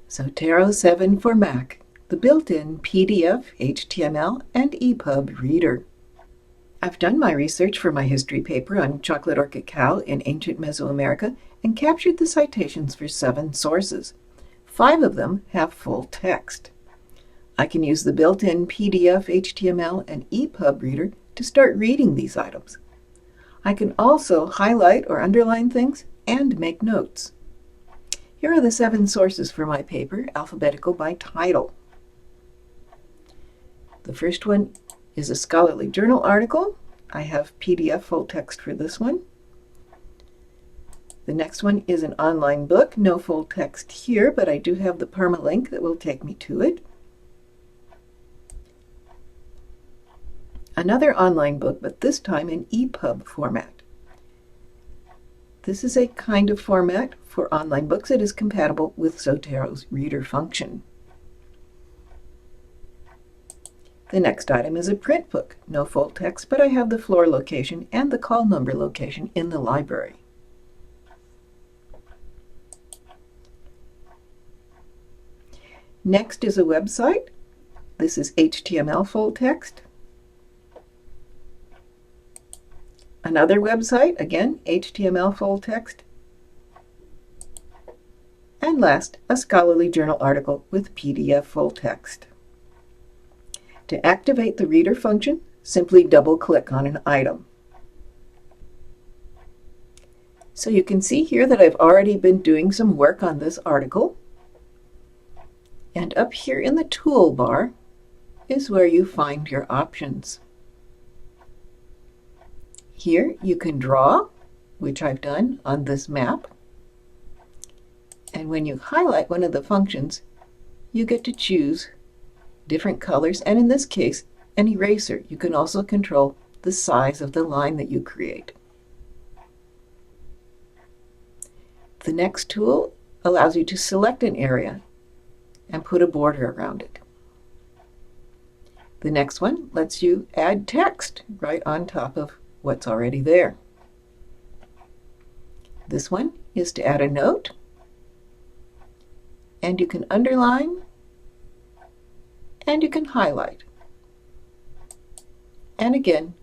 Zotero 7 for Mac, the built-in PDF, HTML, and EPUB reader. I've done my research for my history paper on chocolate orchid cow in ancient Mesoamerica and captured the citations for 7 sources. 5 of them have full text. I can use the built-in PDF, HTML, and EPUB reader to start reading these items. I can also highlight or underline things and make notes. Here are the 7 sources for my paper, alphabetical by title. The first one is a scholarly journal article. I have PDF full text for this one. The next one is an online book. No full text here, but I do have the permalink that will take me to it. Another online book, but this time in EPUB format. This is a kind of format for online books that is compatible with Zotero's reader function. The next item is a print book. No full text, but I have the floor location and the call number location in the library. Next is a website. This is HTML full text. Another website, again, HTML full text. And last, a scholarly journal article with PDF full text. To activate the reader function, simply double-click on an item. So you can see here that I've already been doing some work on this article. And up here in the toolbar is where you find your options. Here you can draw, which I've done on this map. And when you highlight one of the functions, you get to choose different colors, and in this case, an eraser. You can also control the size of the line that you create. The next tool allows you to select an area and put a border around it. The next one lets you add text right on top of what's already there. This one is to add a note, and you can underline, and you can highlight. And again,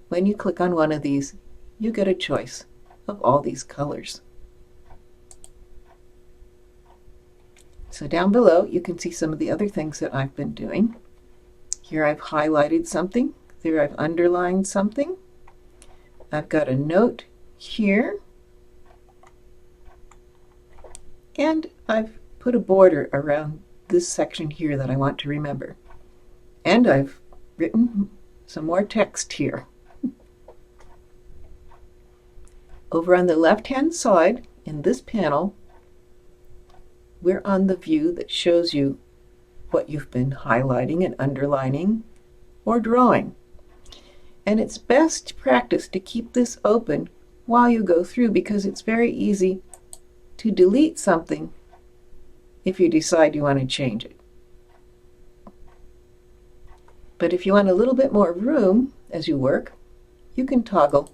when you click on one of these, you get a choice of all these colors. So down below, you can see some of the other things that I've been doing. Here I've highlighted something. There I've underlined something. I've got a note here. And I've put a border around this section here that I want to remember. And I've written some more text here. Over on the left-hand side, in this panel, we're on the view that shows you what you've been highlighting and underlining or drawing. And it's best practice to keep this open while you go through, because it's very easy to delete something if you decide you want to change it. But if you want a little bit more room as you work, you can toggle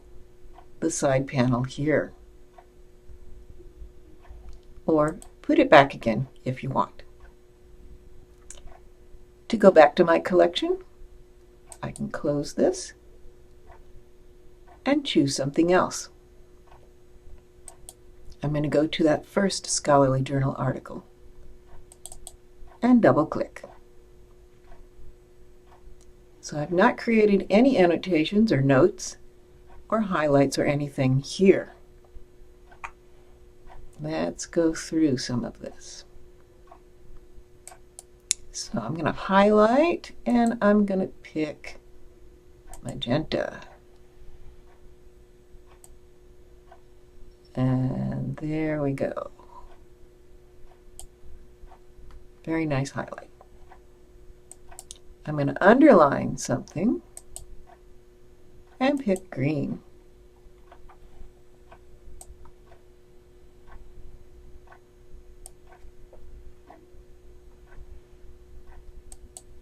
the side panel here. Or put it back again if you want. To go back to my collection, I can close this and choose something else. I'm going to go to that first scholarly journal article and double-click. So I've not created any annotations or notes or highlights or anything here. Let's go through some of this. So I'm going to highlight, and I'm going to pick magenta. And there we go. Very nice highlight. I'm going to underline something and pick green.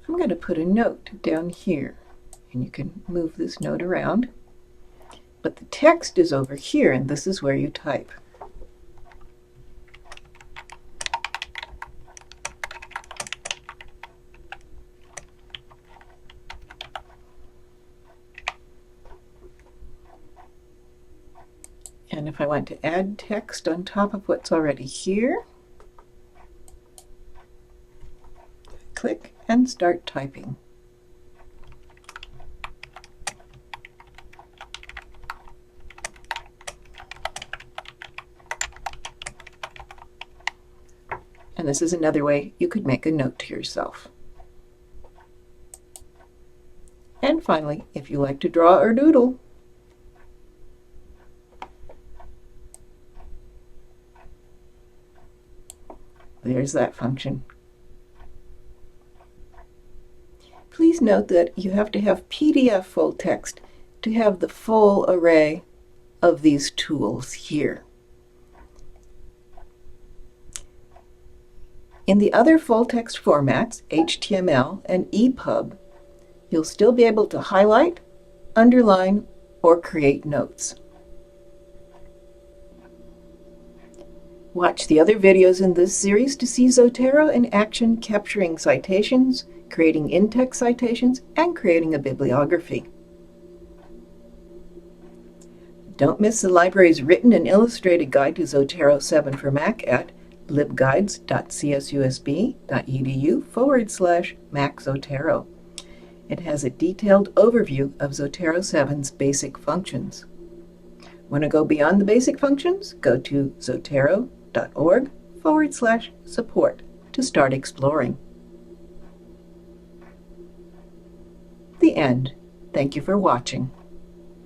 I'm going to put a note down here, and you can move this note around. But the text is over here, and this is where you type. And if I want to add text on top of what's already here, click and start typing. And this is another way you could make a note to yourself. And finally, if you like to draw or doodle, there's that function. Please note that you have to have PDF full text to have the full array of these tools here. In the other full text formats, HTML and EPUB, you'll still be able to highlight, underline, or create notes. Watch the other videos in this series to see Zotero in action, capturing citations, creating in-text citations, and creating a bibliography. Don't miss the library's written and illustrated guide to Zotero 7 for Mac at libguides.csusb.edu/maczotero. It has a detailed overview of Zotero 7's basic functions. Want to go beyond the basic functions? Go to zotero.org/support to start exploring. The end. Thank you for watching.